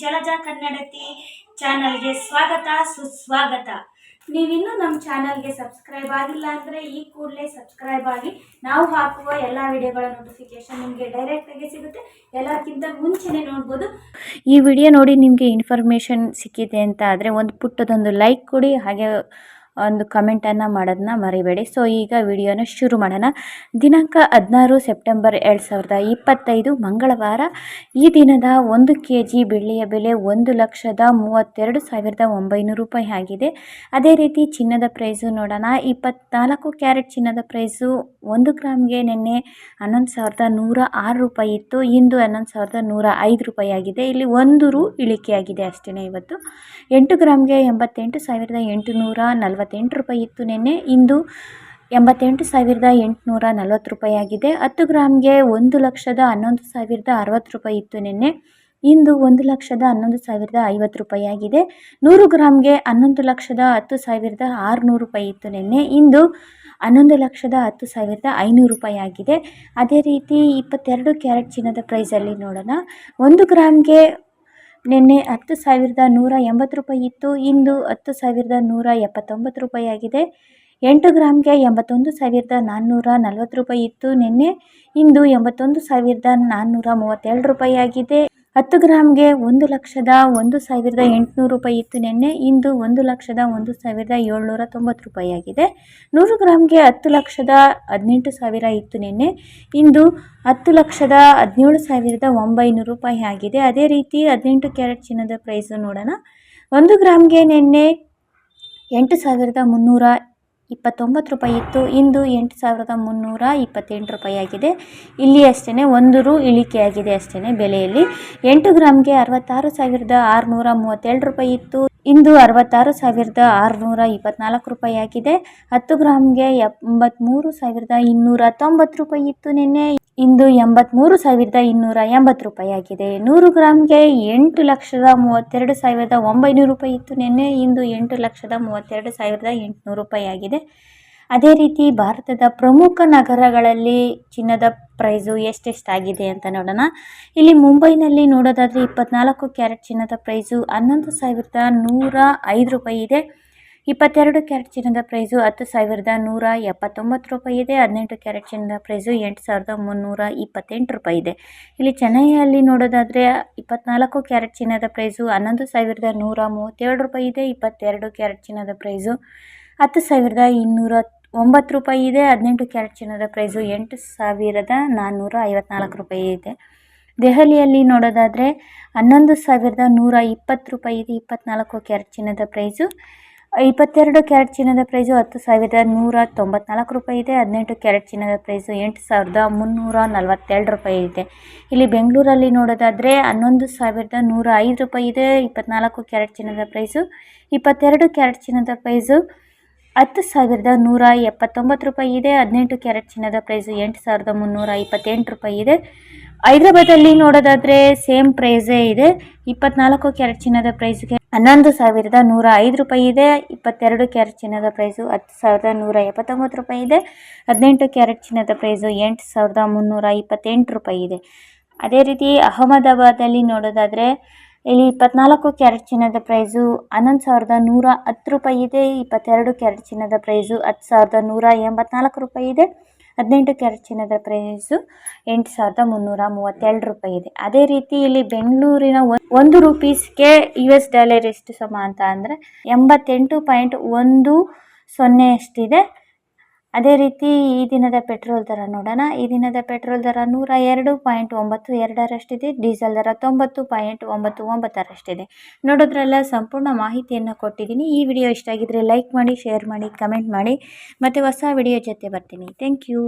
ಜಲಜಾ ಕನ್ನಡತಿ ಚಾನಲ್ಗೆ ಸ್ವಾಗತ ಸುಸ್ವಾಗತ. ನೀವಿನ್ನೂ ನಮ್ಮ ಚಾನಲ್ಗೆ ಸಬ್ಸ್ಕ್ರೈಬ್ ಆಗಿಲ್ಲ ಅಂದರೆ ಈ ಕೂಡಲೇ ಸಬ್ಸ್ಕ್ರೈಬ್ ಆಗಿ. ನಾವು ಹಾಕುವ ಎಲ್ಲ ವಿಡಿಯೋಗಳ ನೋಟಿಫಿಕೇಶನ್ ನಿಮಗೆ ಡೈರೆಕ್ಟಾಗಿ ಸಿಗುತ್ತೆ. ಎಲ್ಲಕ್ಕಿಂತ ಮುಂಚೆನೇ ನೋಡ್ಬೋದು. ಈ ವಿಡಿಯೋ ನೋಡಿ ನಿಮಗೆ ಇನ್ಫಾರ್ಮೇಷನ್ ಸಿಕ್ಕಿದೆ ಅಂತ ಆದರೆ ಒಂದು ಪುಟ್ಟದೊಂದು ಲೈಕ್ ಕೊಡಿ, ಹಾಗೆ ಒಂದು ಕಮೆಂಟನ್ನು ಮಾಡೋದನ್ನ ಮರಿಬೇಡಿ. ಸೊ ಈಗ ವಿಡಿಯೋನ ಶುರು ಮಾಡೋಣ. ದಿನಾಂಕ 16 ಸೆಪ್ಟೆಂಬರ್ 2025 ಮಂಗಳವಾರ. ಈ ದಿನದ 1 kg ಬೆಳ್ಳಿಯ ಬೆಲೆ 1,32,900 ರೂಪಾಯಿ ಆಗಿದೆ. ಅದೇ ರೀತಿ ಚಿನ್ನದ ಪ್ರೈಸು ನೋಡೋಣ. 24 ಕ್ಯಾರೆಟ್ ಚಿನ್ನದ ಪ್ರೈಸು 1 ಗ್ರಾಮ್ಗೆ ನಿನ್ನೆ 11,106 ರೂಪಾಯಿ ಇತ್ತು. ಇಂದು 11,105 ರೂಪಾಯಿ ಆಗಿದೆ. ಇಲ್ಲಿ 1 ರು ಇಳಿಕೆಯಾಗಿದೆ ಅಷ್ಟೇ. ಇವತ್ತು 8 ಗ್ರಾಮ್ಗೆ 88,848 ರೂಪಾಯಿ ಇತ್ತು ನಿನ್ನೆ. ಇಂದು 88,840 ರೂಪಾಯಿ ಆಗಿದೆ. 10 ಗ್ರಾಮ್ಗೆ 1,11,060 ರೂಪಾಯಿ ಇತ್ತು ನಿನ್ನೆ. ಇಂದು 1,11,050 ರೂಪಾಯಿ ಆಗಿದೆ. 100 ಗ್ರಾಮ್ಗೆ 11,10,600 ರೂಪಾಯಿ ಇತ್ತು ನಿನ್ನೆ. ಇಂದು 11,10,500 ರೂಪಾಯಿ ಆಗಿದೆ. ಅದೇ ರೀತಿ 22 ಕ್ಯಾರೆಟ್ ಚಿನ್ನದ ಪ್ರೈಸಲ್ಲಿ ನೋಡೋಣ. 1 ಗ್ರಾಮ್ಗೆ ನಿನ್ನೆ 10,180 ರೂಪಾಯಿ ಇತ್ತು. ಇಂದು 10,179 ರೂಪಾಯಿ ಆಗಿದೆ. 8 ಗ್ರಾಮ್ಗೆ 81,440 ರೂಪಾಯಿ ಇತ್ತು ನಿನ್ನೆ. ಇಂದು 81,437 ರೂಪಾಯಿ ಆಗಿದೆ. 10 ಗ್ರಾಮ್ಗೆ 1,01,800 ರೂಪಾಯಿ ಇತ್ತು ನಿನ್ನೆ. ಇಂದು 1,01,790 ರೂಪಾಯಿ ಆಗಿದೆ. 100 ಗ್ರಾಮ್ಗೆ 10,18,000 ಇತ್ತು ನಿನ್ನೆ. ಇಂದು 10,17,900 ರೂಪಾಯಿ ಆಗಿದೆ. ಅದೇ ರೀತಿ 18 ಕ್ಯಾರೆಟ್ ಚಿನ್ನದ ಪ್ರೈಸು ನೋಡೋಣ. 1 ಗ್ರಾಮ್ಗೆ ನಿನ್ನೆ 8,329 ರೂಪಾಯಿ ಇತ್ತು. ಇಂದು 8,328 ರೂಪಾಯಿ ಆಗಿದೆ. ಇಲ್ಲಿ ಅಷ್ಟೇ 1 ರು ಇಳಿಕೆಯಾಗಿದೆ ಅಷ್ಟೇ ಬೆಲೆಯಲ್ಲಿ. 8 ಗ್ರಾಮ್ಗೆ 66,632 ರೂಪಾಯಿ ಇತ್ತು. ಇಂದು 66,624 ರೂಪಾಯಿ ಆಗಿದೆ. 10 ಗ್ರಾಮ್ಗೆ 83,290 ರೂಪಾಯಿ ಇತ್ತು ನಿನ್ನೆ. ಇಂದು 83,280 ರೂಪಾಯಿ ಆಗಿದೆ. 100 ಗ್ರಾಮ್ಗೆ 8,32,900 ರೂಪಾಯಿ ಇತ್ತು ನಿನ್ನೆ. ಇಂದು 8,32,800 ರೂಪಾಯಿ ಆಗಿದೆ. ಅದೇ ರೀತಿ ಭಾರತದ ಪ್ರಮುಖ ನಗರಗಳಲ್ಲಿ ಚಿನ್ನದ ಪ್ರೈಸು ಎಷ್ಟೆಷ್ಟಾಗಿದೆ ಅಂತ ನೋಡೋಣ. ಇಲ್ಲಿ ಮುಂಬೈನಲ್ಲಿ ನೋಡೋದಾದರೆ 24 ಕ್ಯಾರೆಟ್ ಚಿನ್ನದ ಪ್ರೈಸು 11,105 ರೂಪಾಯಿ ಇದೆ. 22 ಕ್ಯಾರೆಟ್ ಚಿನ್ನದ ಪ್ರೈಸು 10,179 ರೂಪಾಯಿ ಇದೆ. 18 ಕ್ಯಾರೆಟ್ ಚಿನ್ನದ ಪ್ರೈಸು 8,328 ರೂಪಾಯಿ ಇದೆ. ಇಲ್ಲಿ ಚೆನ್ನೈಯಲ್ಲಿ ನೋಡೋದಾದರೆ 24 ಕ್ಯಾರೆಟ್ ಚಿನ್ನದ ಪ್ರೈಸು 11,137 ರೂಪಾಯಿ ಇದೆ. 22 ಕ್ಯಾರೆಟ್ ಚಿನ್ನದ ಪ್ರೈಸು 10,209 ರೂಪಾಯಿ ಇದೆ. 18 ಕ್ಯಾರೆಟ್ ಚಿನ್ನದ ಪ್ರೈಸು 8,454 ರೂಪಾಯಿ ಇದೆ. ದೆಹಲಿಯಲ್ಲಿ ನೋಡೋದಾದರೆ 11,120 ರೂಪಾಯಿ ಇದೆ 24 ಕ್ಯಾರೆಟ್ ಚಿನ್ನದ ಪ್ರೈಸು. 22 ಕ್ಯಾರೆಟ್ ಚಿನ್ನದ ಪ್ರೈಸು 10,194 ರೂಪಾಯಿ ಇದೆ. 18 ಕ್ಯಾರೆಟ್ ಚಿನ್ನದ ಪ್ರೈಸು 8,342 ರೂಪಾಯಿ ಇದೆ. ಇಲ್ಲಿ ಬೆಂಗಳೂರಲ್ಲಿ ನೋಡೋದಾದರೆ 11,105 ರೂಪಾಯಿ ಇದೆ 24 ಕ್ಯಾರೆಟ್ ಚಿನ್ನದ ಪ್ರೈಸು. 22 ಕ್ಯಾರೆಟ್ ಚಿನ್ನದ ಪ್ರೈಸು 10,179 ರೂಪಾಯಿ ಇದೆ. 18 ಕ್ಯಾರೆಟ್ ಚಿನ್ನದ ಪ್ರೈಸು 8,328 ರೂಪಾಯಿ ಇದೆ. ಹೈದರಾಬಾದಲ್ಲಿ ನೋಡೋದಾದರೆ ಸೇಮ್ ಪ್ರೈಸೇ ಇದೆ. 24 ಕ್ಯಾರೆಟ್ ಚಿನ್ನದ ಪ್ರೈಸ್ಗೆ 11,105 ರೂಪಾಯಿ ಇದೆ. 22 ಕ್ಯಾರೆಟ್ ಚಿನ್ನದ ಪ್ರೈಸು 10,179 ರೂಪಾಯಿ ಇದೆ. 18 ಕ್ಯಾರೆಟ್ ಚಿನ್ನದ ಪ್ರೈಸು 8,328 ರೂಪಾಯಿ ಇದೆ. ಅದೇ ರೀತಿ ಅಹಮದಾಬಾದಲ್ಲಿ ನೋಡೋದಾದರೆ ಇಲ್ಲಿ 24 ಕ್ಯಾರೆಟ್ ಚಿನ್ನದ ಪ್ರೈಸು 11,110 ರೂಪಾಯಿ ಇದೆ. 22 ಕ್ಯಾರೆಟ್ ಚಿನ್ನದ ಪ್ರೈಸು 10,184 ರೂಪಾಯಿ ಇದೆ. 18 ಕ್ಯಾರೆಟ್ ಚಿನ್ನದ ಪ್ರೈಸು 8,332 ರೂಪಾಯಿ ಇದೆ. ಅದೇ ರೀತಿ ಇಲ್ಲಿ ಬೆಂಗಳೂರಿನ 1 ರೂಪೀಸ್ಗೆ $US ಎಷ್ಟು ಸಮ ಅಂತ ಅಂದರೆ 88.10 ಅಷ್ಟಿದೆ. ಅದೇ ರೀತಿ ಈ ದಿನದ ಪೆಟ್ರೋಲ್ ದರ ನೋಡೋಣ. ಈ ದಿನದ ಪೆಟ್ರೋಲ್ ದರ 102.92 ಡೀಸೆಲ್ ದರ 90.99 ನೋಡೋದ್ರೆಲ್ಲ ಸಂಪೂರ್ಣ ಮಾಹಿತಿಯನ್ನು ಕೊಟ್ಟಿದ್ದೀನಿ. ಈ ವಿಡಿಯೋ ಇಷ್ಟ ಆಗಿದ್ರೆ ಲೈಕ್ ಮಾಡಿ, ಶೇರ್ ಮಾಡಿ, ಕಮೆಂಟ್ ಮಾಡಿ. ಮತ್ತು ಹೊಸ ವಿಡಿಯೋ ಜೊತೆ ಬರ್ತೀನಿ. Thank you.